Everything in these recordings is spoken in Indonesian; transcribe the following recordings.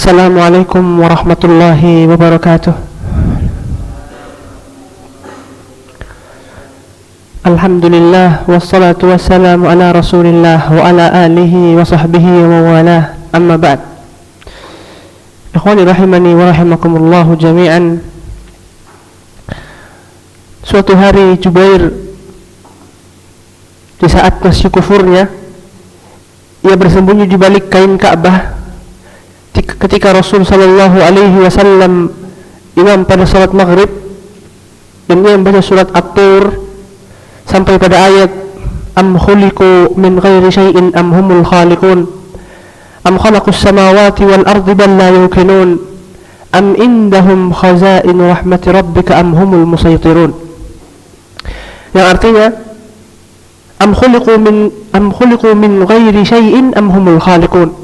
Assalamualaikum warahmatullahi wabarakatuh. Alhamdulillah wassalatu wassalamu ala Rasulillah wa ala alihi wa sahbihi wa mawalah. Amma ba'd. Ikhwani rahimani wa rahimakumullahu jami'an. Suatu hari Jubair di saat masih kufurnya, ia bersembunyi di balik kain Ka'bah ketika Rasul sallallahu alaihi wasallam imam pada salat maghrib, dan ia membaca surat At-Tur sampai pada ayat am khuliqu min ghairi syai'in am humul khaliqun am khalaqus samawati wal ardi bal la yuqinun am indahum khazainu rahmati rabbika am humul musaytirun, yang artinya am khuliqu min ghairi syai'in am humul khaliqun.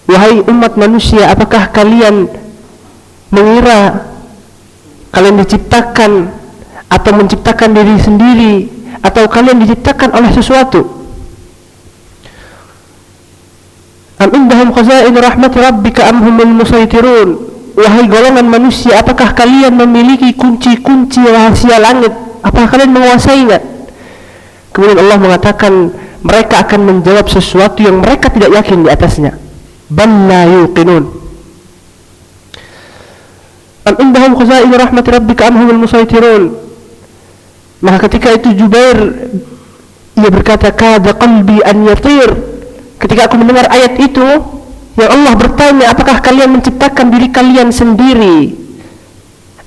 Wahai umat manusia, apakah kalian mengira kalian diciptakan atau menciptakan diri sendiri, atau kalian diciptakan oleh sesuatu? Am indahum khazain rahmat rabbika am humul musaytirun. Wahai golongan manusia, apakah kalian memiliki kunci-kunci rahasia langit? Apakah kalian menguasainya? Kemudian Allah mengatakan mereka akan menjawab sesuatu yang mereka tidak yakin di atasnya. Bal la yuqinun. Am indahum khazain rahmat rabbika am humul musaytirun. Maka ketika itu Jubair ia berkata, kada qalbi an yatir. Ketika aku mendengar ayat itu yang Allah bertanya, apakah kalian menciptakan diri kalian sendiri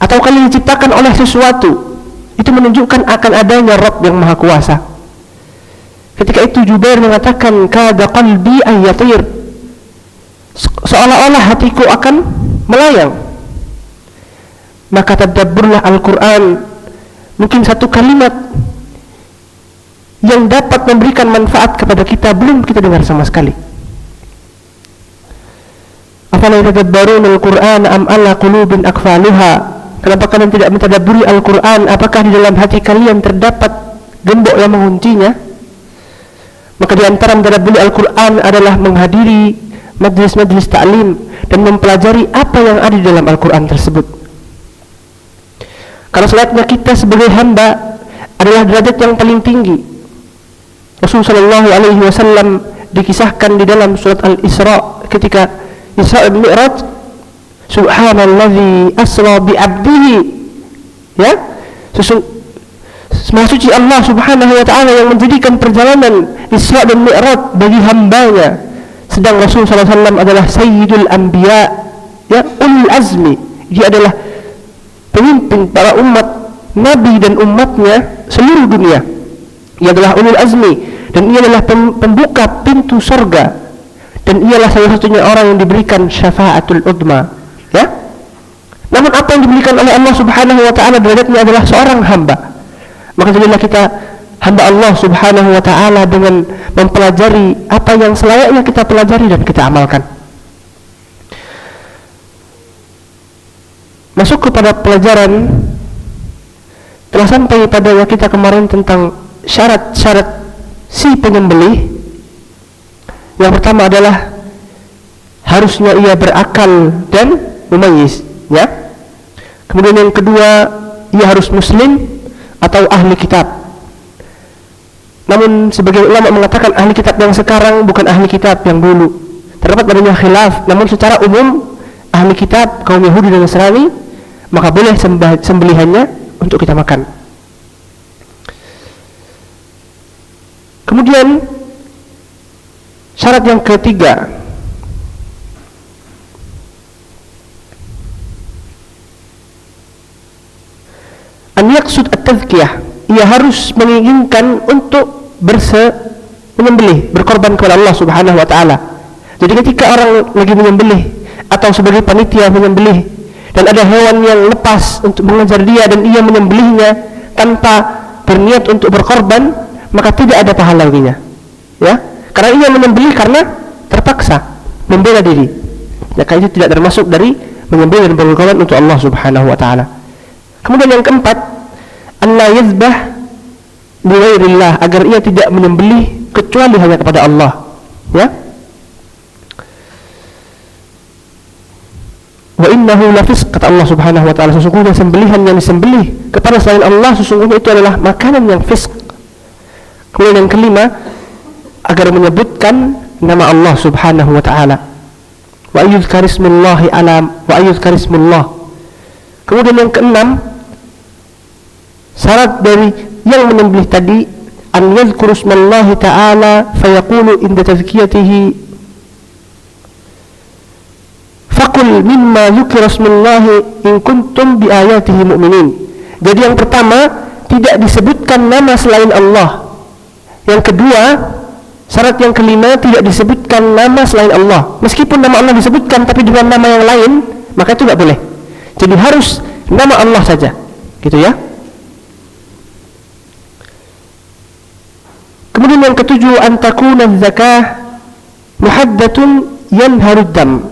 atau kalian diciptakan oleh sesuatu, itu menunjukkan akan adanya Rabb yang Maha Kuasa. Ketika itu Jubair mengatakan kada qalbi an yatir, seolah-olah hatiku akan melayang. Maka tadabburlah Al-Quran, mungkin satu kalimat yang dapat memberikan manfaat kepada kita belum kita dengar sama sekali. Afala yatadabbaruna al-Qur'an am ala qulubin aqfaluha. Kenapa kalian tidak mentadabburi Al-Quran? Apakah di dalam hati kalian terdapat gembok yang menguncinya? Maka di antara mentadabburi Al-Quran adalah menghadiri majlis-majlis ta'lim dan mempelajari apa yang ada di dalam Al-Quran tersebut. Karena selatnya kita sebagai hamba adalah derajat yang paling tinggi. Rasulullah sallallahu alaihi wasallam dikisahkan di dalam surat Al-Isra ketika Isra dan Mi'raj, subhanallazi asra bi 'abdihi, ya, Maha suci Allah subhanahu wa ta'ala yang menjadikan perjalanan Isra dan Mi'raj bagi hambanya, sedang Rasul sallallahu alaihi wasallam adalah sayyidul anbiya, ya, ulul azmi. Dia adalah pemimpin para umat Nabi dan umatnya seluruh dunia. Ia adalah ulul azmi dan ia adalah pembuka pintu surga, dan ialah salah satunya orang yang diberikan syafaatul udma, ya. Namun apa yang diberikan oleh Allah subhanahu wa ta'ala derajatnya adalah seorang hamba. Maka jadilah kita hamba Allah subhanahu wa ta'ala dengan mempelajari apa yang selayaknya kita pelajari dan kita amalkan. Masuk kepada pelajaran, telah sampai pada kita kemarin tentang syarat-syarat si penyembelih. Yang pertama adalah harusnya ia berakal dan mumayyiz, ya. Kemudian yang kedua, ia harus muslim atau ahli kitab. Namun sebagian ulama mengatakan ahli kitab yang sekarang bukan ahli kitab yang dulu. Terdapat padanya khilaf, namun secara umum ahli kitab kaum Yahudi dan Nasrani, maka boleh sembelihannya untuk kita makan. Kemudian syarat yang ketiga, an yaqsud at-tazkiyah. Ia harus menginginkan untuk menyembelih, berkorban kepada Allah subhanahu wa ta'ala. Jadi ketika orang lagi menyembelih atau sebagai panitia menyembelih dan ada hewan yang lepas untuk mengejar dia dan ia menyembelihnya tanpa berniat untuk berkorban, maka tidak ada pahalanya, ya. Karena ia menyembelih karena terpaksa membela diri, maka itu tidak termasuk dari menyembelih dan berkorban untuk Allah subhanahu wa ta'ala. Kemudian yang keempat, Allah yazbah li ghairillah, agar ia tidak menyembelih kecuali hanya kepada Allah, ya. Wa innahu lafisq, kata Allah Subhanahu wa taala, sesungguhnya sembelihan yang disembelih kepada selain Allah sesungguhnya itu adalah makanan yang fisq. Kemudian yang kelima, agar menyebutkan nama Allah Subhanahu wa taala. Wa ayyuzkarismullahi alam wa ayyuzkarismullah. Kemudian yang keenam, syarat dari yang menyembelih tadi, an yadhkurusmallahi ta'ala fayaqulu inda tazkiyatihi faqul mimma dzukira smullahi in kuntum bi ayatihi mu'minin. Jadi yang pertama, tidak disebutkan nama selain Allah. Yang kedua, syarat yang kelima, tidak disebutkan nama selain Allah. Meskipun nama Allah disebutkan tapi dengan nama yang lain, maka itu tidak boleh. Jadi harus nama Allah saja, gitu ya. Kemudian yang ketujuh, an takuna zakah muhaddatun yanharud dam.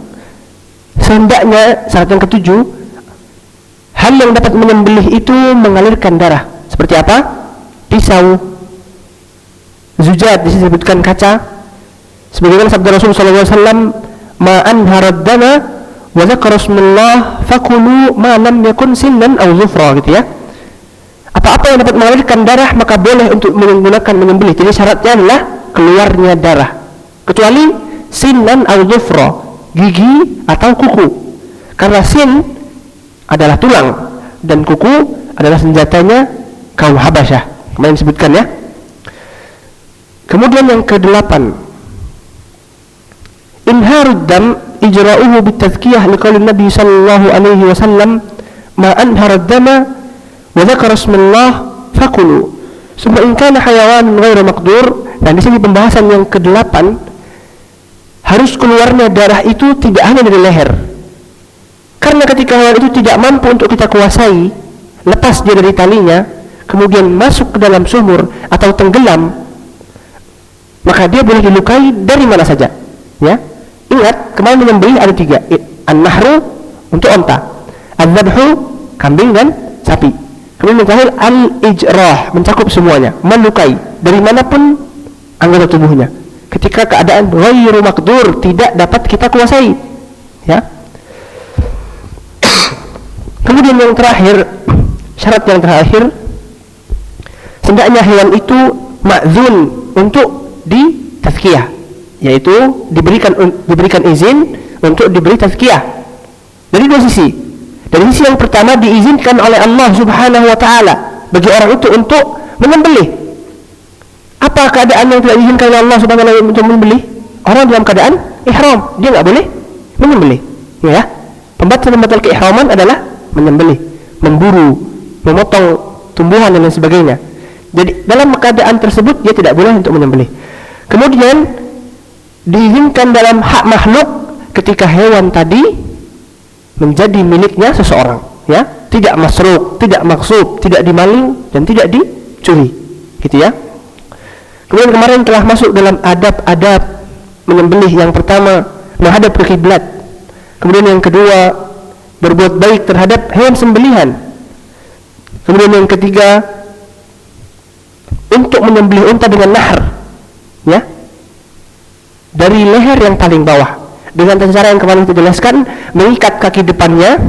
Sehendaknya, syarat yang ketujuh, hal yang dapat menyembelih itu mengalirkan darah. Seperti apa? Pisau, zujad, disebutkan kaca. Sebagaimana sabda Rasul SAW, ma anharad dama wa dzakara ismallah fakulu ma lam yakun sinnan aw zufra, gitu ya. Apa-apa yang dapat mengalirkan darah maka boleh untuk menggunakan menyembelih. Jadi syaratnya adalah keluarnya darah, kecuali sinnan aw zufra, gigi atau kuku. Karena sin adalah tulang dan kuku adalah senjatanya kaum Habasyah. Kemarin disebutkan ya. Kemudian yang kedelapan, inharud dam ijra'uhu bitazkiyah liqaulin Nabi sallallahu alaihi wasallam ma anharad dama wa dzakara ismallah fakulu summa in kana hayawanan ghairu maqdur. Dan di sini pembahasan yang kedelapan, harus keluarnya darah itu tidak hanya dari leher. Karena ketika hewan itu tidak mampu untuk kita kuasai, lepas dia dari talinya, kemudian masuk ke dalam sumur atau tenggelam, maka dia boleh dilukai dari mana saja. Ya, ingat kemarin menyembelih ada tiga: an-nahru untuk onta, al-dzabhu kambing dan sapi. Kemudian yang terakhir al-ijrah, mencakup semuanya, melukai dari manapun anggota tubuhnya. Ketika keadaan ghairu maqdur, tidak dapat kita kuasai, ya. Kemudian yang terakhir, syarat yang terakhir, hendaknya hewan itu ma'zun untuk ditazkiyah, yaitu diberikan izin untuk diberi tazkiyah. Dari dua sisi. Dari sisi yang pertama, diizinkan oleh Allah Subhanahu wa taala bagi orang itu untuk menyembelih. Apa keadaan yang tidak diizinkan oleh Allah Subhanahu wa taala untuk menyembelih? Orang dalam keadaan ihram, dia enggak boleh menyembelih, ya. Pembatal keihraman adalah menyembelih, memburu, memotong tumbuhan dan lain sebagainya. Jadi dalam keadaan tersebut dia tidak boleh untuk menyembelih. Kemudian diizinkan dalam hak makhluk ketika hewan tadi menjadi miliknya seseorang, ya, tidak masruk, tidak maksub, tidak dimaling dan tidak dicuri, gitu ya. Kemudian kemarin telah masuk dalam adab-adab menyembelih. Yang pertama, menghadap ke kiblat. Kemudian yang kedua, berbuat baik terhadap hewan sembelihan. Kemudian yang ketiga, untuk menyembelih unta dengan nahar, ya, dari leher yang paling bawah, dengan cara yang kemarin kita jelaskan, mengikat kaki depannya,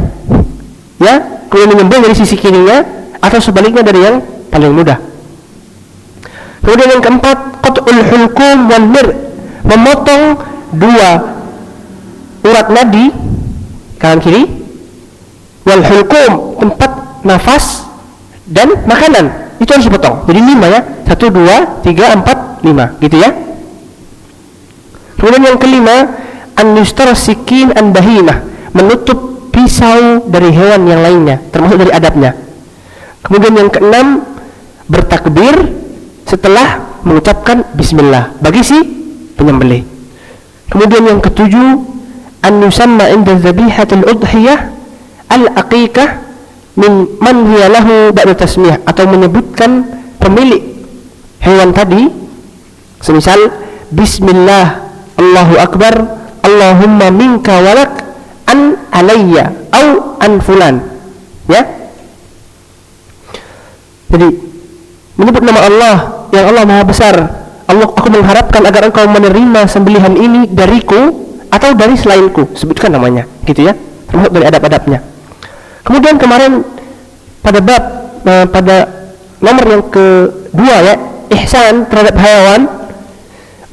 ya, kemudian menyembelih dari sisi kirinya atau sebaliknya dari yang paling mudah. Kemudian yang keempat, qat'ul hulqum wal mir, memotong dua urat nadi kanan kiri, wal hulqum tempat nafas dan makanan, itu harus dipotong. Jadi 5 ya, 1, 2, 3, 4, 5, gitu ya. Kemudian yang kelima, an yustara sikin an bahimah, menutup pisau dari hewan yang lainnya, termasuk dari adabnya. Kemudian yang keenam, bertakbir setelah mengucapkan bismillah bagi si penyembelih. Kemudian yang ketujuh, an yusamma inda dhabihatil udhiyah al-aqiqah min man hiya lahu ba'da tasmiyah, atau menyebutkan pemilik hewan tadi, semisal bismillah Allahu akbar Allahumma minka walak an alayya au an fulan, ya. Jadi menyebut nama Allah yang Allah Maha Besar. Allah, aku mengharapkan agar engkau menerima sembelihan ini dariku atau dari selainku, sebutkan namanya, gitu ya. termasuk dari adab-adabnya. Kemudian kemarin pada pada nomor yang kedua ya, ihsan terhadap hewan,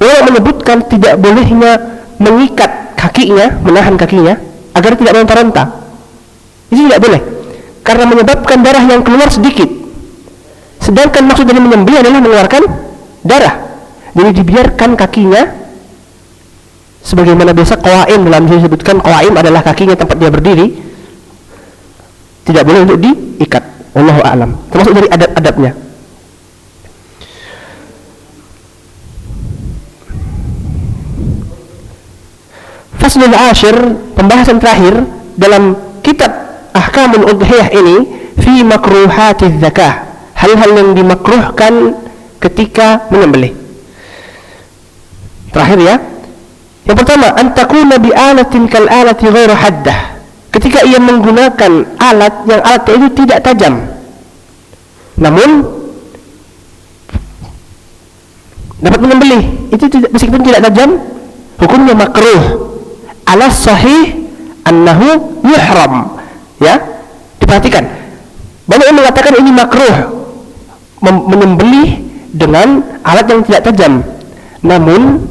ulama menyebutkan tidak bolehnya mengikat kakinya, menahan kakinya agar tidak meronta-ronta. Ini tidak boleh, karena menyebabkan darah yang keluar sedikit. Sedangkan maksud dari menyembelih adalah mengeluarkan darah. Jadi dibiarkan kakinya, sebagaimana biasa qawaim, dalam disebutkan qawaim adalah kakinya tempat dia berdiri, tidak boleh untuk diikat. Wallahu a'lam. Termasuk dari adab-adabnya. Faslul ashir, pembahasan terakhir dalam kitab Ahkamul Udhiyah ini, fi makruhatiz zakah, hal-hal yang dimakruhkan ketika menyembelih. Terakhir ya. Yang pertama, antakuna bi alatin kal alati ghairu haddah. Ketika ia menggunakan alat yang alatnya itu tidak tajam, namun dapat menyembelih, itu tidak, meskipun tidak tajam, hukumnya makruh. Alas sahih annahu yuhram. Ya, diperhatikan. Banyak yang mengatakan ini makruh, menyembelih dengan alat yang tidak tajam. Namun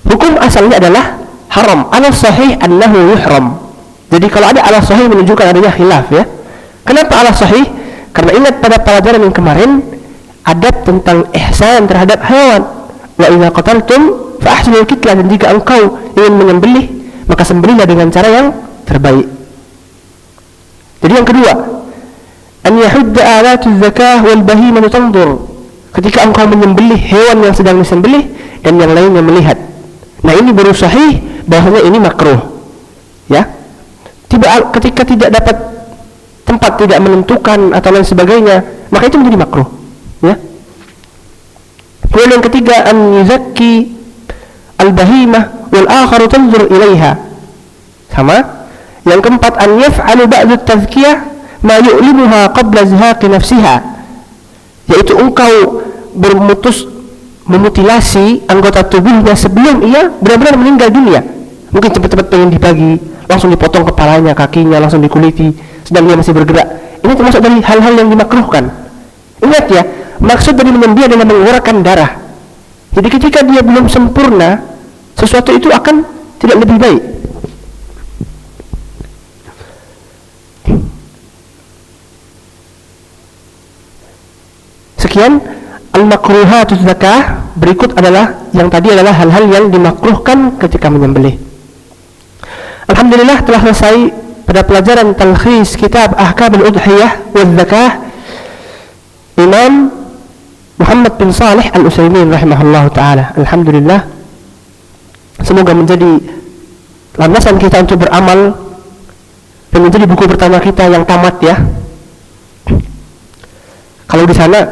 hukum asalnya adalah haram. Alas sahih annahu yuhram. Jadi kalau ada alas sahih menunjukkan adanya khilaf ya. Kenapa alas sahih? Karena ingat pada pelajaran yang kemarin, adab tentang ihsan terhadap hewan. Wa idza qataltum fa ahsinul qitla, dan jika engkau ingin menyembelih, maka sembelihlah dengan cara yang terbaik. Jadi yang kedua, an yahudda alatuz zakah wal bahimah tanzur. Ketika engkau menyembelih hewan yang sedang disembelih dan yang lainnya melihat. Nah, ini baru sahih bahwasanya ini makruh. Ya. Ketika tidak dapat tempat, tidak menentukan atau lain sebagainya, maka itu menjadi makruh. Ya. Kemudian yang ketiga, an yuzakki al-bahimah wal akharu tanzur ilaiha. Sama. Yang keempat, an yaf'alu ba'du at-tazkiyah ma yu'limuha qabla zihaqi nafsiha. Yaitu engkau memutilasi anggota tubuhnya sebelum ia benar-benar meninggal dunia. Mungkin cepat-cepat pengen dibagi, langsung dipotong kepalanya, kakinya, langsung dikuliti sedang dia masih bergerak. Ini termasuk dari hal-hal yang dimakruhkan. Ingat ya, maksud dari menyembelih adalah mengeluarkan darah. Jadi ketika dia belum sempurna, sesuatu itu akan tidak lebih baik. Sekian al-makruhatuz zakah. Berikut adalah yang tadi adalah hal-hal yang dimakruhkan ketika menyembelih. Alhamdulillah telah selesai pada pelajaran talkhis kitab Ahkamul Udhiyah wal Zakah Imam Muhammad bin Salih Al-Utsaimin rahimahullah taala. Alhamdulillah, semoga menjadi landasan kita untuk beramal dan menjadi buku pertama kita yang tamat ya. Kalau di sana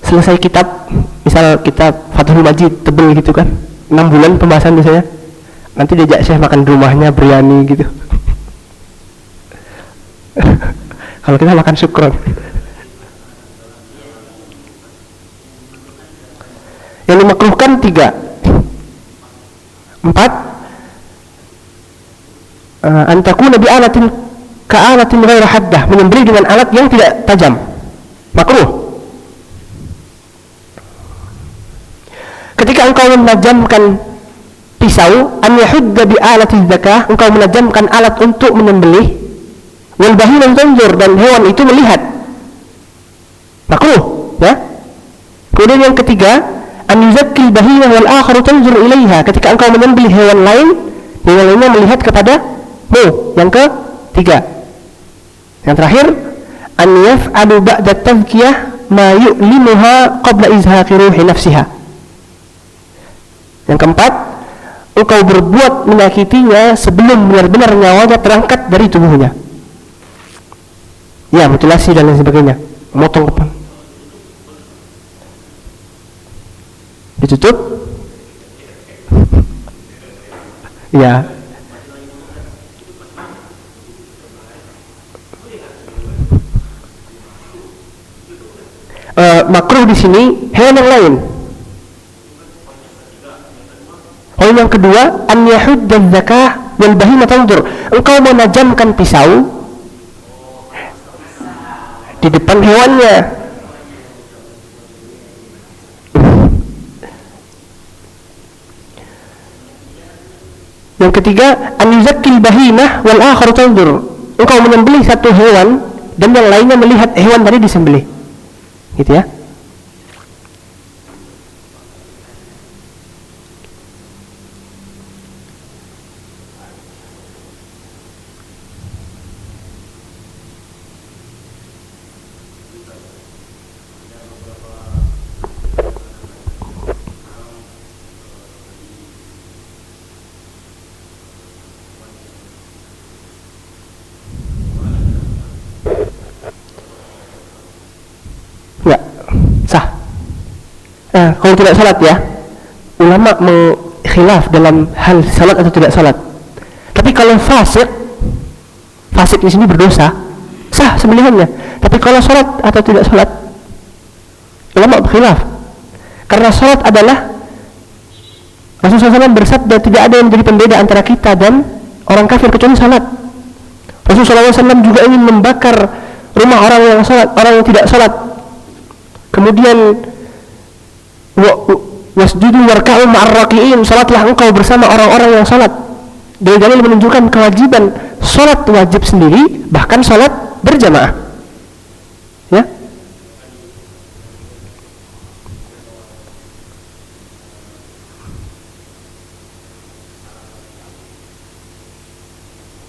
selesai kitab, misal kitab Fathul Majid tebel gitu kan, 6 bulan pembahasan biasanya, nanti diajak Syekh makan di rumahnya, biryani gitu. Kalau kita makan syukron. Yang dimakruhkan 3. 4, antakuna bi alatin ka alatin ghairu haddah, menyembelih dengan alat yang tidak tajam, makruh. Ketika engkau menajamkan pisau, an yahudda bi alatiz zakah, engkau menajamkan alat untuk menyembelih, wal bahimah tanzur, dan hewan itu melihat, makruh ya. Kemudian yang ketiga, an yuzakkil bahimah wal akharu tanzur ilaiha, ketika engkau menyembelih hewan lain, hewan lainnya melihat kepadamu. Yang ketiga. Yang terakhir, an yaf'alu ba'da tazkiyah ma yu'limuha qabla izhaqi ruhi nafsiha. Yang keempat, engkau berbuat menyakitinya sebelum benar-benar nyawanya terangkat dari tubuhnya. Ya, mutilasi dan lain sebagainya, motong kepala. Ditutup. Ya. Makruh di sini hewan yang lain. Poin yang kedua, an yahudda zakah wal bahima tanzur. Engkau menajamkan pisau di depan hewannya. Yang ketiga, an yuzakkil bahimah wal akhar tanzur. Engkau menyembelih satu hewan dan yang lainnya melihat hewan tadi disembelih. Gitu ya. Ya, sah. Kalau tidak salat ya, ulama mengkhilaf dalam hal salat atau tidak salat. Tapi kalau fasik di sini berdosa, sah sembelihannya. Tapi kalau salat atau tidak salat, ulama berkhilaf. Karena salat adalah Rasulullah SAW bersabda tidak ada yang menjadi pembeda antara kita dan orang kafir kecuali salat. Rasulullah SAW juga ingin membakar rumah orang yang salat, orang yang tidak salat. Kemudian wasjudu warka'u ma'ar raki'in, salatlah engkau bersama orang-orang yang salat. Dari dalil menunjukkan kewajiban salat wajib sendiri, bahkan salat berjamaah. Ya.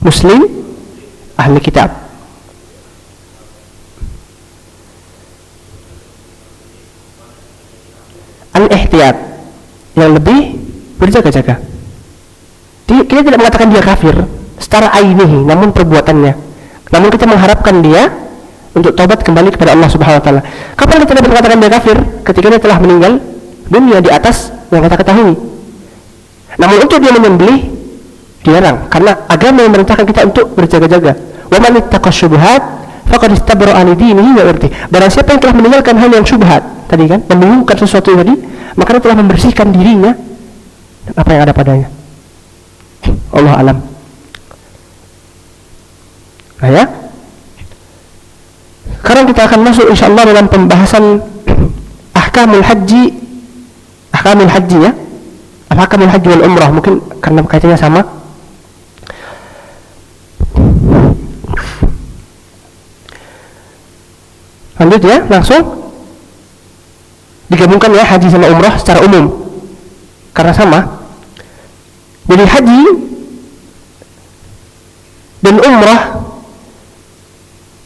Muslim ahli kitab. Al-ihtiyat, yang lebih berjaga-jaga. Kita tidak mengatakan dia kafir secara ainihi, namun perbuatannya. Namun kita mengharapkan dia untuk taubat kembali kepada Allah Subhanahu wa taala. Kapan kita dapat mengatakan dia kafir? Ketika dia telah meninggal dunia di atas yang kita ketahui. Namun untuk dia menyembelih dilarang, karena agama yang memerintahkan kita untuk berjaga-jaga. Wa man ittaqa syubhat faqad istabra'a li dinihi wa irdihi. Barang siapa yang telah meninggalkan hal yang syubhat tadi kan, membingungkan sesuatu tadi, maka dia telah membersihkan dirinya dan apa yang ada padanya. Allah alam. Nah ya, sekarang kita akan masuk insyaallah dalam pembahasan ahkamul haji ya, ahkamul haji wal umrah, mungkin karena kaitannya sama. Lanjut ya, langsung digabungkan ya haji sama umrah secara umum karena sama. Jadi haji dan umrah,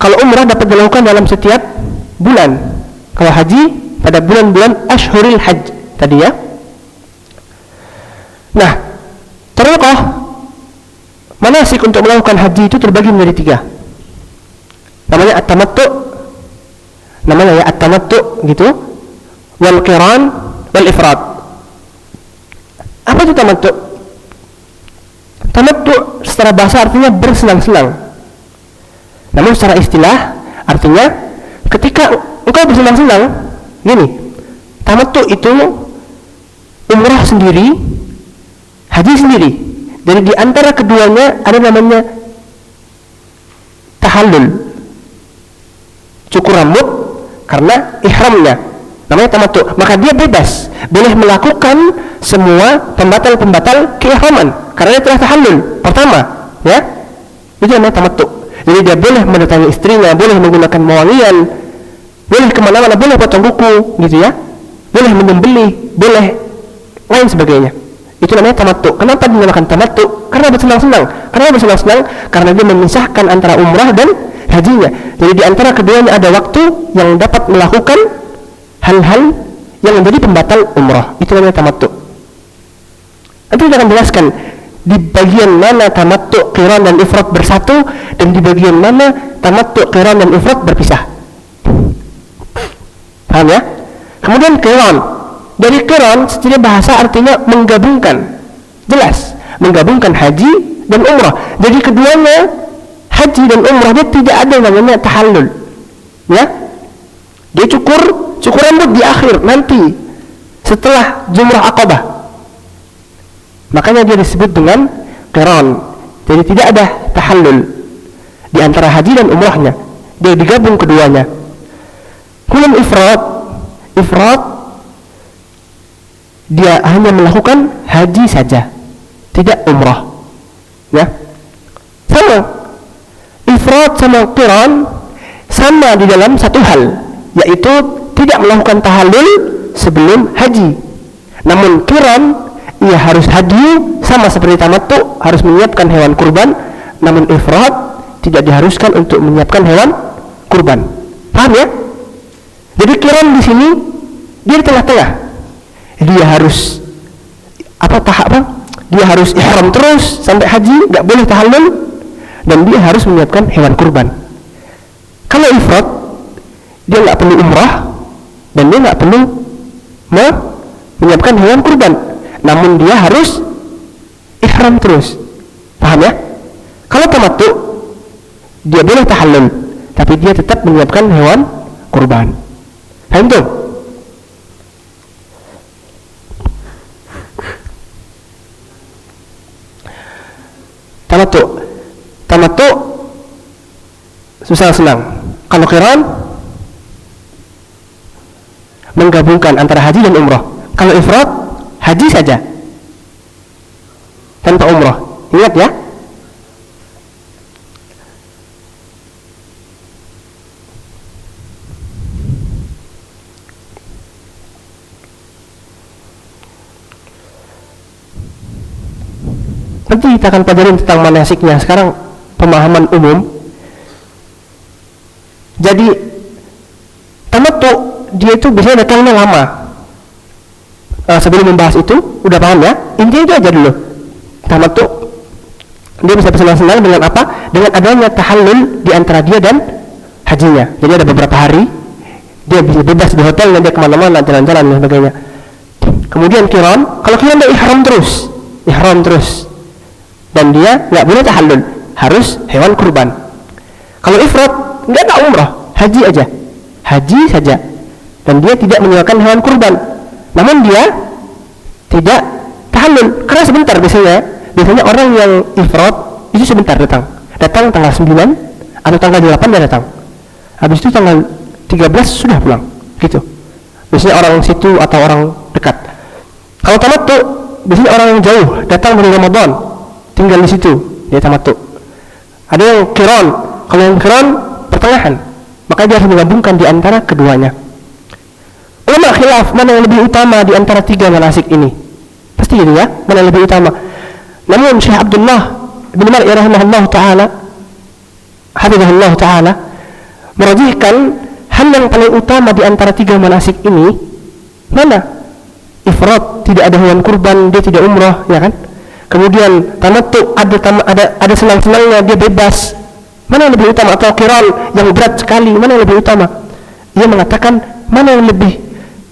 kalau umrah dapat dilakukan dalam setiap bulan, kalau haji pada bulan-bulan ashhuril hajj tadi ya. Nah, terlepas manasik untuk melakukan haji itu terbagi menjadi 3. Namanya at-tamattu, namanya ya at-tamattu gitu, wal qiran wal ifrad. Apa itu tamattu? Tamattu secara bahasa artinya bersenang-senang. Namun secara istilah artinya ketika engkau bersenang-senang, gini. Tamattu itu umrah sendiri, haji sendiri. Jadi di antara keduanya ada namanya tahallul, cukur rambut karena ihramnya, namanya tamattu. Maka dia bebas, boleh melakukan semua pembatal-pembatal keihraman karena dia telah tahallul pertama, ya. Itu namanya tamattu. Jadi dia boleh mendatangi istrinya, boleh menggunakan mewangian, boleh kemana-mana, boleh potong kuku, gitu ya, boleh menyembelih, boleh lain sebagainya. Itu namanya tamattu. Kenapa dinamakan tamattu? Karena bersenang-senang. Karena bersenang-senang karena dia memisahkan antara umrah dan hajinya. Jadi di antara keduanya ada waktu yang dapat melakukan hal-hal yang menjadi pembatal umrah. Itu namanya tamattu. Nanti kita akan jelaskan di bagian mana tamattu, qiran dan ifrad bersatu, dan di bagian mana tamattu, qiran dan ifrad berpisah. Paham ya? Kemudian qiran. Dari qiran secara bahasa artinya menggabungkan. Jelas, menggabungkan haji dan umrah. Jadi keduanya, haji dan umrah, dia tidak ada namanya tahallul. Ya? Dia cukur rambut di akhir nanti setelah jumrah Aqabah. Makanya dia disebut dengan qiran. Jadi tidak ada tahallul di antara haji dan umrahnya, dia digabung keduanya. Kemudian ifrat dia hanya melakukan haji saja, tidak umrah. Ya, sama. Ifrat sama qiran sama di dalam satu hal, yaitu tidak melakukan tahallul sebelum haji. Namun qiran ia harus haji sama seperti tamattu, harus menyiapkan hewan kurban. Namun ifrat tidak diharuskan untuk menyiapkan hewan kurban. Paham ya? Jadi qiran di sini dia di tengah-tengah. Dia harus dia harus ihram terus sampai haji, nggak boleh tahallul, dan dia harus menyiapkan hewan kurban. Kalau ifrat dia nggak perlu umrah dan dia nggak perlu menyiapkan hewan kurban, namun dia harus ihram terus. Paham ya? Kalau tamattu dia boleh tahallul, tapi dia tetap menyiapkan hewan kurban. Paham tuh? Tamattu susah senang. Kalau qiran menggabungkan antara haji dan umrah. Kalau ifrat haji saja tanpa umrah. Ingat ya. Nanti kita akan pelajari tentang manasiknya. Sekarang pemahaman umum. Jadi tamattu dia itu biasanya datangnya lama. Sebelum membahas itu udah paham ya? Intinya itu aja dulu. Tamattu dia bisa bersenang-senang dengan apa? Dengan adanya tahallul di antara dia dan hajinya. Jadi ada beberapa hari dia bisa bebas di hotel dan dia kemana-mana, jalan-jalan dan sebagainya. Kemudian qiran, kalau qiran dia ihram terus. Dan dia nggak boleh tahallul, harus hewan kurban. Kalau ifrat nggak ada umrah, haji saja, dan dia tidak menyewakan hewan kurban. Namun dia tidak tahallul karena sebentar. Biasanya orang yang ifrat itu sebentar datang tanggal 9 atau tanggal 8 dia datang. Habis itu tanggal 13 sudah pulang, gitu. Biasanya orang situ atau orang dekat. Kalau tamattu biasanya orang yang jauh datang dari Ramadan, tinggal di situ, dia tamattu. Ada yang qiran, kalau yang qiran pertengahan, maka dia harus menggabungkan di antara keduanya. Ulama khilaf mana yang lebih utama di antara tiga manasik ini. Pasti gitu ya, mana yang lebih utama. Namun Syekh Abdullah bin Mar'i rahimahullah ta'ala, hafizahullah ta'ala, merajihkan hal yang paling utama di antara tiga manasik ini mana? Ifrat, tidak ada hewan kurban, dia tidak umrah, ya kan? Kemudian tamattu ada senang-senangnya, dia bebas. Mana yang lebih utama? Atau qiran yang berat sekali, mana yang lebih utama? Ia mengatakan mana yang lebih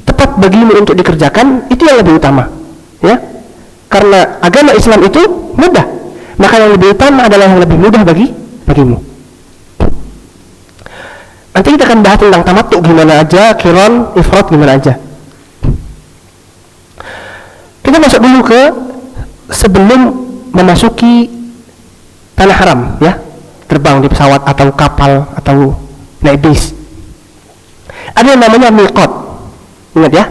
tepat bagimu untuk dikerjakan, itu yang lebih utama. Ya, karena agama Islam itu mudah, maka yang lebih utama adalah yang lebih mudah bagimu. Nanti kita akan bahas tentang tamattu gimana aja, qiran, ifrat gimana aja. Kita masuk dulu ke sebelum memasuki tanah haram, ya, terbang di pesawat atau kapal atau naik bis. Ada yang namanya miqat. Ingat ya,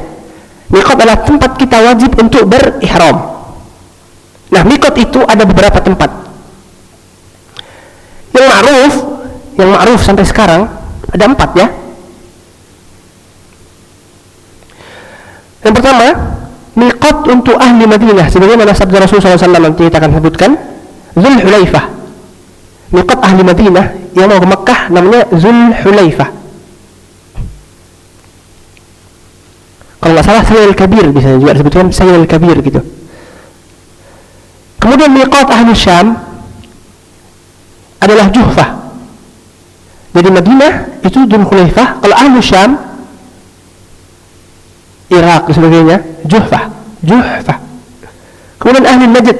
miqat adalah tempat kita wajib untuk berihram. Nah, miqat itu ada beberapa tempat. Yang ma'ruf sampai sekarang ada 4 ya. Yang pertama, miqat untuk ahli Madinah, sebagaimana sabda Rasulullah SAW nanti kita akan sebutkan, Zulhulaifah. Miqat ahli Madinah yang mau ke Makkah namanya Zulhulaifah. Kalau nggak salah Sayyil Kabir bisa juga disebutkan Sayyil Kabir gitu. Kemudian miqat ahli Syam adalah Juhfah. Jadi Madinah itu Zulhulaifah, kalau ahli Syam Irak dan sebagainya Juhfah. Kemudian ahli Najd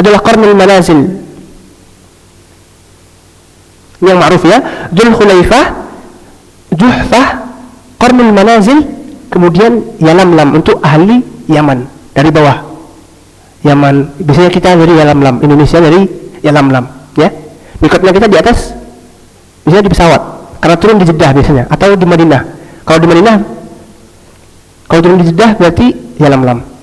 adalah Qarnul Manazil yang ma'ruf ya, Dzulhulaifah, Juhfah, Qarnul Manazil, kemudian Yalamlam untuk ahli Yaman dari bawah. Yaman biasanya kita dari Yalamlam, Indonesia dari Yalamlam, ya. Mikotnya kita di atas, misalnya di pesawat, karena turun di Jeddah biasanya, atau di Madinah. Kalau di Madinah, kalau turun di Jeddah berarti Yalamlam.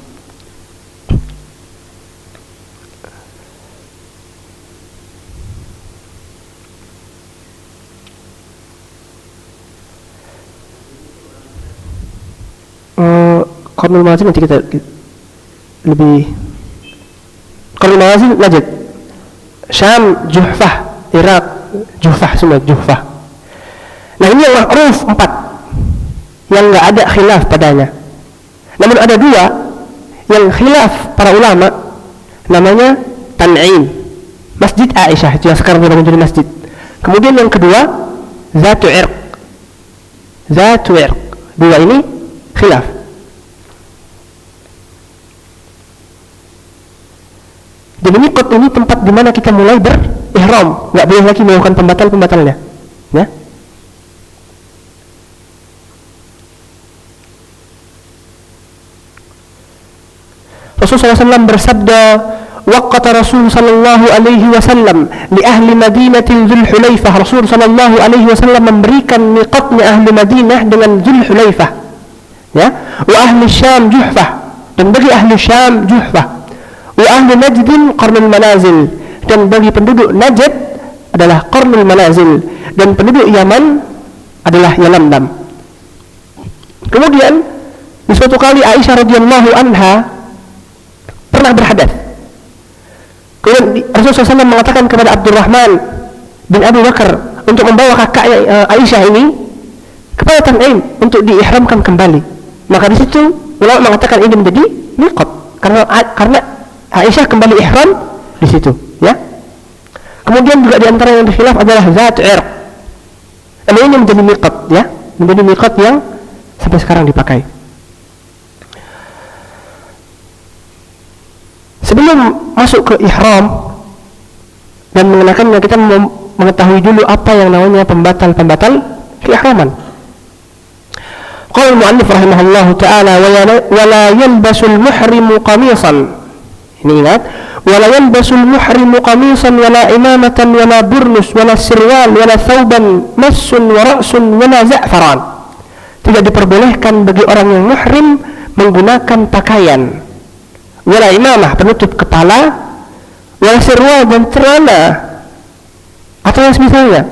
Qarnul Manazil nanti kita lebih. Qarnul Manazil Najd, Syam, Juhfah, Irak, Juhfah, semua Juhfah. Nah ini yang ma'ruf 4 yang nggak ada khilaf padanya. Namun ada 2 yang khilaf para ulama, namanya Tan'im, Masjid Aisyah, itu yang sekarang sudah menjadi masjid. Kemudian yang kedua Zatu Irq. Zatu Irq, 2 ini khilaf. Jadi miqat ini tempat di mana kita mulai berihram, nggak boleh lagi melakukan pembatal-pembatalnya, ya. Rasulullah SAW bersabda, waqata Rasul sallallahu alaihi wasallam li ahli Madinatil Dzulhulaifah. Rasul sallallahu alaihi wasallam memberikan miqatnya ahli Madinah dengan Dzulhulaifah, ya. Wa ahli Syam Juhfah, dan bagi ahli Syam Juhfah. Wa ahli Najdin Qarnul Manazil, dan bagi penduduk Najd adalah Qarnul Manazil, dan penduduk Yaman adalah Yalamlam. Kemudian di suatu kali Aisyah radhiyallahu anha pernah berhadas. Kemudian Rasulullah SAW mengatakan kepada Abdurrahman bin Abu Bakar untuk membawa kakaknya Aisyah ini kepada Tan'im untuk diihramkan kembali. Maka di situ ulama mengatakan ini menjadi miqat karena Aisyah kembali ihram di situ, ya. Kemudian juga di antara yang dikhilaf adalah Zat Irq. Ini menjadi miqat, ya, menjadi miqat yang sampai sekarang dipakai. Sebelum masuk ke ihram dan mengenakannya, kita mengetahui dulu apa yang namanya pembatal-pembatal keihraman. Qala al-mu'allif rahimahullahu ta'ala wa la yalbasul muhrimu qamisan. Ini ingat, wala yalbasul muhrimu qamisan wala imamatan wala burnus wala sirwal wala thawban massun wa ra'sun wala za'faran. Tidak diperbolehkan bagi orang yang muhrim menggunakan pakaian, wala imamah, penutup kepala, wala sirwal, dan celana atau yang semisalnya,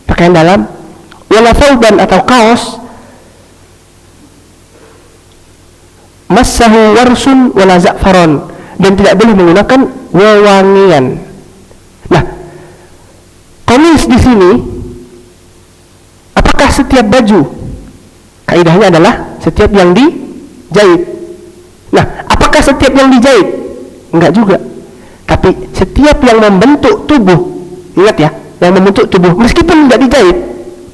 pakaian dalam, wala thawban, atau kaos, massahu warsun wala za'faran, dan tidak boleh menggunakan wewangian. Nah, qamis di sini, apakah setiap baju? Kaidahnya adalah setiap yang dijahit. Nah, apakah setiap yang dijahit? Enggak juga. Tapi setiap yang membentuk tubuh, ingat ya, yang membentuk tubuh, meskipun tidak dijahit,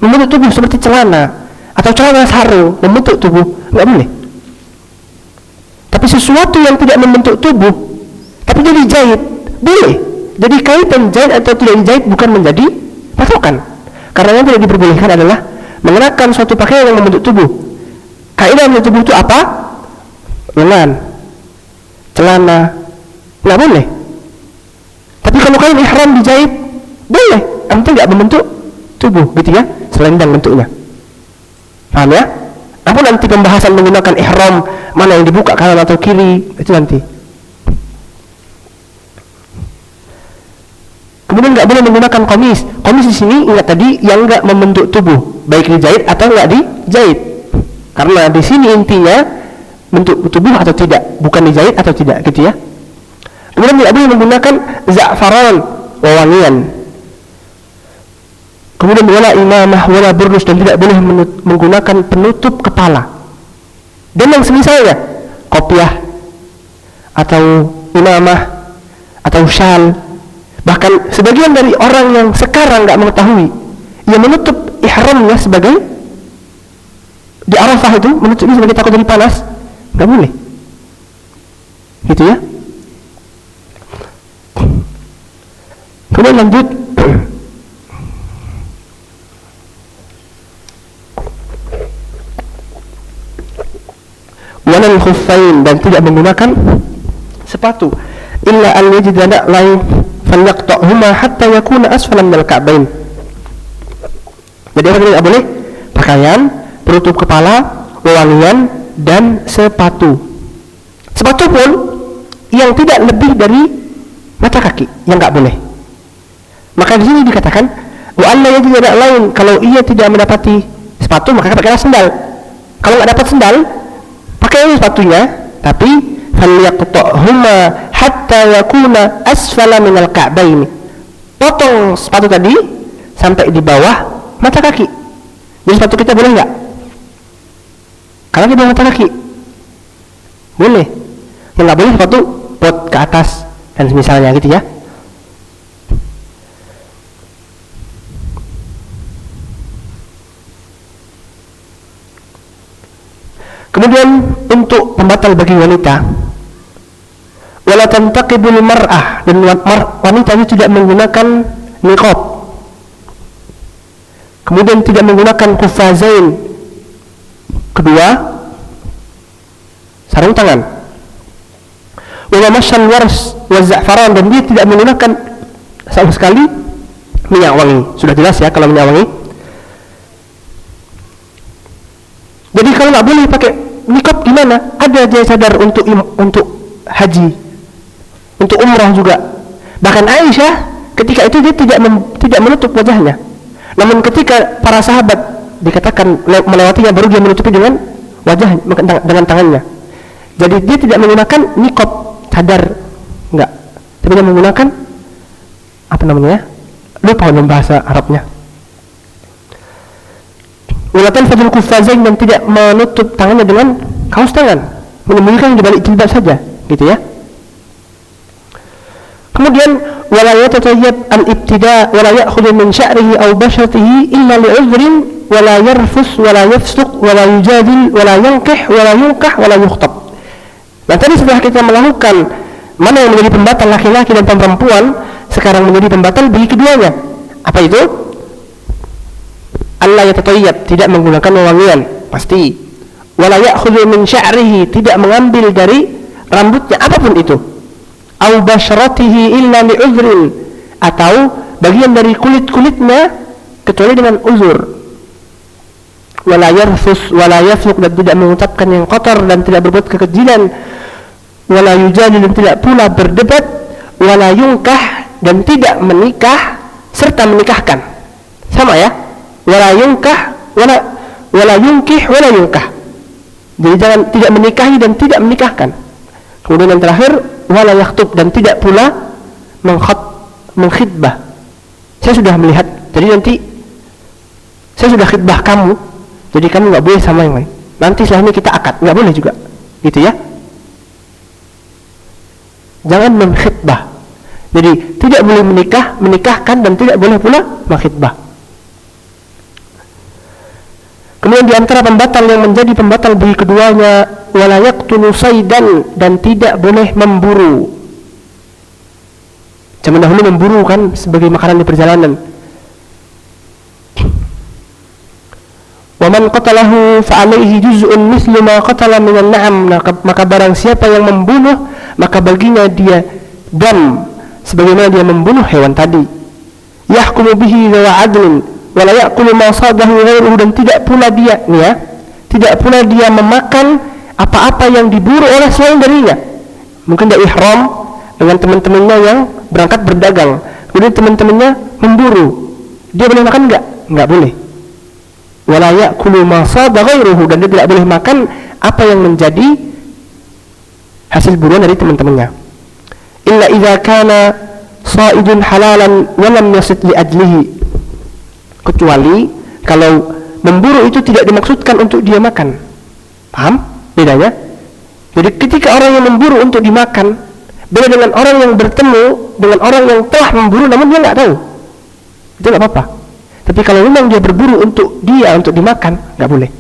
membentuk tubuh seperti celana atau celana sarung, membentuk tubuh, enggak boleh. Tapi sesuatu yang tidak membentuk tubuh tapi dia dijahit, boleh. Jadi kaitan jahit atau tidak dijahit bukan menjadi patokan. Karena yang tidak diperbolehkan adalah mengenakan suatu pakaian yang membentuk tubuh. Kaidah membentuk tubuh itu apa? Lengan, celana, nggak boleh. Tapi kalau kain ihram dijahit, boleh, nanti nggak membentuk tubuh, gitu ya, selendang bentuknya. Paham ya? Apa nanti pembahasan menggunakan ihram, mana yang dibuka kanan atau kiri, itu nanti. Kemudian nggak boleh menggunakan qamis. Qamis di sini ingat tadi yang nggak membentuk tubuh, baik dijahit atau nggak dijahit. Karena di sini intinya bentuk tubuh atau tidak, bukan dijahit atau tidak, gitu ya. Kemudian tidak boleh menggunakan za'faran, wewangian. Kemudian wala imamah wala burnus, dan tidak boleh menggunakan penutup kepala. Dan yang semisalnya, kopiah atau imamah atau syal. Bahkan sebagian dari orang yang sekarang nggak mengetahui, yang menutup ihramnya sebagai di Arafah itu, menutupnya sebagai takut dari panas, nggak boleh, gitu ya. Kemudian lanjut, walal khuffain, dan tidak menggunakan sepatu, illa al yajidana lain falyaqta'huma hatta yakuna asfala minal ka'bain. Jadi apa tidak boleh? Pakaian, penutup kepala, wewangian, dan sepatu. Sepatu pun yang tidak lebih dari mata kaki, yang nggak boleh. Maka di sini dikatakan wa alla yajid lain, kalau ia tidak mendapati sepatu maka pakailah sendal. Kalau nggak dapat sendal, pakai sepatunya, tapi falyaqta'huma hatta yakuna asfala minal ka'bain. Potong sepatu tadi sampai di bawah mata kaki. Jadi sepatu kita boleh nggak? Karena di bawah mata kaki boleh. Yang nggak boleh sepatu pot ke atas dan semisalnya gitu ya. Kemudian untuk pembatal bagi wanita, wala tantaqibul mar'ah, dan wanita itu tidak menggunakan niqab, kemudian tidak menggunakan kufazain, kedua sarung tangan, wala masyal wars wa za'faran, dan dia tidak menggunakan sama sekali minyak wangi. Sudah jelas ya kalau minyak wangi. Jadi kalau nggak boleh pakai niqab gimana? Ada dia sadar untuk haji, untuk umrah juga. Bahkan Aisyah ketika itu dia tidak menutup wajahnya. Namun ketika para sahabat dikatakan melewatinya, baru dia menutupi dengan wajah, dengan tangannya. Jadi dia tidak menggunakan niqab, sadar enggak, tapi dia menggunakan apa namanya? Lupa dalam bahasa Arabnya. Walaupun fadil kufazain, dan tidak menutup tangannya dengan kaos tangan, menyembunyikan di balik jilbab saja, gitu ya. Kemudian wala yatatayyab al-ibtida' wala ya'khudhu min sya'rihi aw basharatihi illa li'udhrin wala yarfus wala yafsuq wala yujadil wala yankih wala yunkah wala yukhtab. Nah, tadi setelah kita melakukan mana yang menjadi pembatal laki-laki dan perempuan, sekarang menjadi pembatal bagi keduanya. Apa itu? Allah yatatayyab, tidak menggunakan wewangian, pasti. Wala ya'khudhu min sya'rihi, tidak mengambil dari rambutnya apapun itu. Au basharatihi illa li'udhrin, atau bagian dari kulit-kulitnya kecuali dengan uzur. Wala yarfus wala yafsuq, dan tidak mengucapkan yang kotor dan tidak berbuat kekejian. Wala yujadil, dan tidak pula berdebat. Wala yunkah, dan tidak menikah serta menikahkan. Sama ya? Wala yunkah wala yunkih wala yunkah. Jadi jangan, tidak menikahi dan tidak menikahkan. Kemudian yang terakhir wala yakhtub, dan tidak pula mengkhitbah. Saya sudah melihat, jadi nanti saya sudah khitbah kamu, jadi kamu nggak boleh sama yang lain. Nanti setelah ini kita akad, nggak boleh juga, gitu ya. Jangan mengkhitbah. Jadi tidak boleh menikahkan, dan tidak boleh pula mengkhitbah. Kemudian di antara pembatal yang menjadi pembatal bagi keduanya, wala yaqtulu saydan, dan tidak boleh memburu. Zaman dahulu memburu kan sebagai makanan di perjalanan. Wa man qatalahu fa alaihi juz'un mithlu ma qatala min an-na'am, maka barang siapa yang membunuh, maka baginya dia dam sebagaimana dia membunuh hewan tadi. Yahkumu bihi wa adlin wala ya'kulu ma sadahu ghairuhu, dan tidak pula dia tidak pula dia memakan apa-apa yang diburu oleh selain darinya. Mungkin dia ihram dengan teman-temannya yang berangkat berdagang, kemudian teman-temannya memburu, dia boleh makan enggak boleh. Wala ya'kulu ma sadahu ghairuhu, dan dia tidak boleh makan apa yang menjadi hasil buruan dari teman-temannya. Illa idza kana sa'idun halalan wa lam yasid li ajlihi, kecuali kalau memburu itu tidak dimaksudkan untuk dia makan. Paham bedanya? Jadi ketika orang yang memburu untuk dimakan, beda dengan orang yang bertemu dengan orang yang telah memburu namun dia nggak tahu, itu nggak apa-apa. Tapi kalau memang dia berburu untuk dimakan, nggak boleh.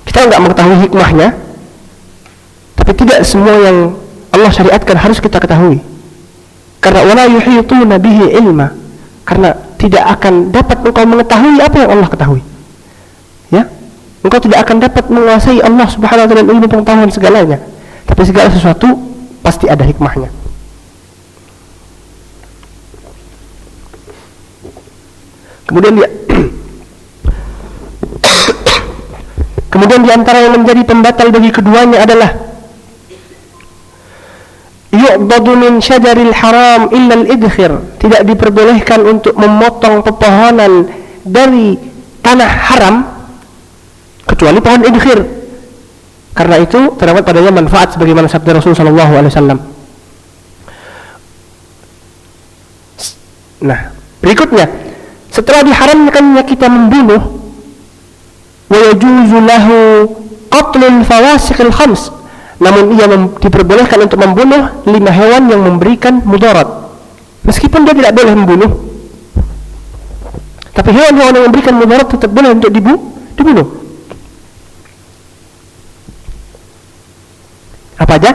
Kita nggak mengetahui hikmahnya, tapi tidak semua yang Allah syariatkan harus kita ketahui. Karena wala yuhituna bihi ilma, karena tidak akan dapat engkau mengetahui apa yang Allah ketahui. Ya, engkau tidak akan dapat menguasai Allah Subhanahu wa taala ilmu pengetahuan segalanya. Tapi segala sesuatu pasti ada hikmahnya. Kemudian di antara yang menjadi pembatal bagi keduanya adalah yu'dadu min syajaril haram illa al-idkhir, tidak diperbolehkan untuk memotong pepohonan dari tanah haram kecuali pohon idkhir, karena itu terdapat padanya manfaat sebagaimana sabda Rasul sallallahu alaihi wasallam. Nah, berikutnya, setelah diharamkannya kita membunuh, wa yajuzu lahu qatlul fawasiqil khams, namun ia diperbolehkan untuk membunuh 5 hewan yang memberikan mudarat, meskipun dia tidak boleh membunuh, tapi hewan-hewan yang memberikan mudarat tetap boleh untuk dibunuh. Apa aja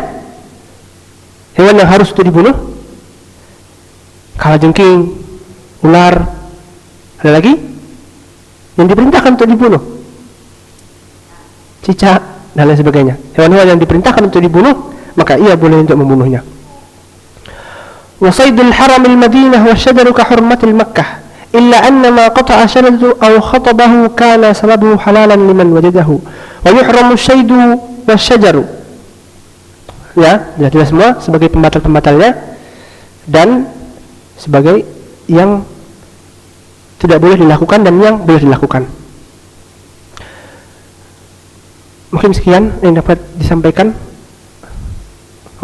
hewan yang harus untuk dibunuh? Kalajengking, ular, ada lagi yang diperintahkan untuk dibunuh, cicak dan lain sebagainya. Hewan-hewan yang diperintahkan untuk dibunuh, maka ia boleh untuk membunuhnya. Wa saydul haramil madinah wa syajaru ka hurmatil makkah illa anna ma qata'a syaradu aw khatabahu kana sababuhu halalan liman wajadahu wa yuhramu syaidu wa syajaru. Ya, jelas semua sebagai pembatal-pembatalnya dan sebagai yang tidak boleh dilakukan dan yang boleh dilakukan. Mungkin sekian yang dapat disampaikan.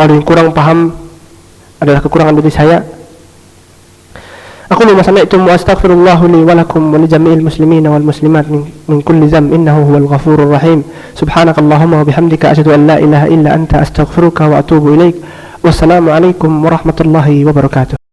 Kalau yang kurang paham adalah kekurangan dari saya. Aku lu masami'tum wa astaghfirullah li wa lakum wa li jami'il muslimin wal muslimat min kulli dzam innahu huwal ghafurur rahim. Subhanakallahumma wa bihamdika asyhadu an la ilaha illa anta astaghfiruka wa atubu ilaik. Wassalamu alaikum warahmatullahi wabarakatuh.